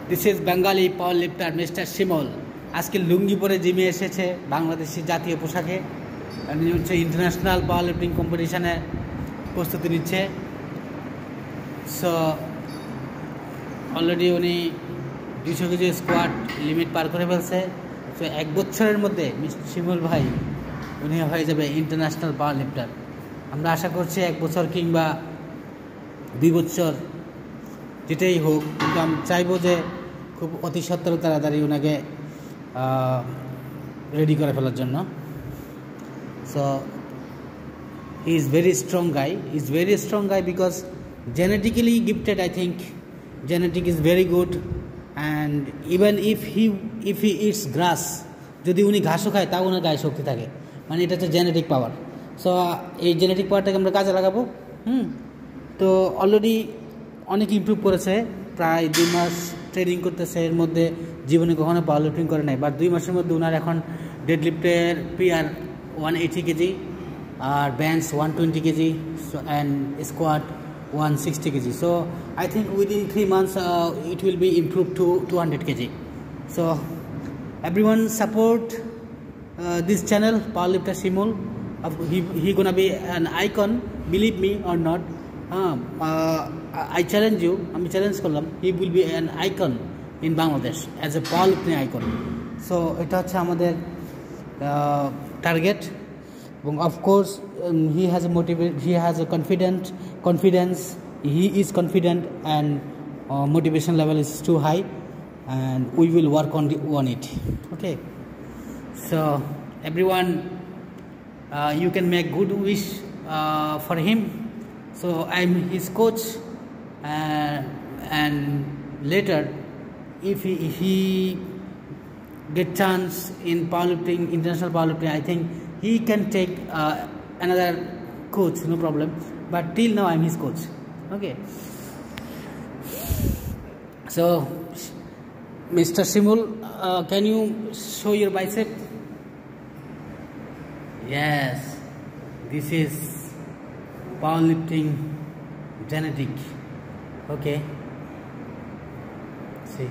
This is Bengali power lifter mister Shimul. আজকে লুঙ্গি পরে জিমে এসেছে, বাংলাদেশি জাতীয় পোশাকে। উনি হচ্ছে ইন্টারন্যাশনাল পাওয়ার লিফটিং কম্পিটিশানে প্রস্তুতি নিচ্ছে। সো অলরেডি উনি 200 কেজি স্কোয়াড লিমিট পার করে ফেলছে। সো 1 বছরের মধ্যে মিস্টার শিমল ভাই উনি হয়ে যাবে ইন্টারন্যাশনাল পাওয়ার লিফটার। আমরা আশা করছি 1 বছর কিংবা 2 বছর যেটাই হোক, কিন্তু আমি চাইবো যে খুব অতি সত্বর তাড়াতাড়ি ওনাকে রেডি করে ফেলার জন্য। So he is very strong guy because genetically gifted. I think genetic is very good, and even if he eats grass, যদি উনি ঘাসও খায় তাও ওনার গায়ে শক্তি থাকে, মানে এটা হচ্ছে জেনেটিক পাওয়ার। সো এই জেনেটিক পাওয়ারটাকে আমরা কাজে লাগাবো। তো অলরেডি অনেক ইমপ্রুভ করেছে, প্রায় 2 মাস ট্রেনিং করতেছে। এর মধ্যে জীবনে কখনো পাওয়ার লিফটিং করে নাই, বাট 2 মাসের মধ্যে ওনার এখন ডেড লিফটের পিআর 180 কেজি, আর bench 120 kg, and squat 160 kg. So I think within 3 months it will be improved to 200 kg. So everyone support this channel, Powerlifter Shimul. He gonna be an icon, believe me or not. I challenge you, আমি challenge করলাম, he will be an icon in Bangladesh as a powerlifting icon. So এটা হচ্ছে আমাদের target, এবং of course he has a confidence, he is confident, and motivation level is too high, and we will work on it. Okay, so everyone, you can make good wish for him. So I'm his coach, and later if he get chance in powerlifting, international powerlifting, I think he can take another coach, no problem, but till now I'm his coach. Okay, so Mr. Shimul, can you show your bicep? Yes, this is powerlifting genetic. Okay, see.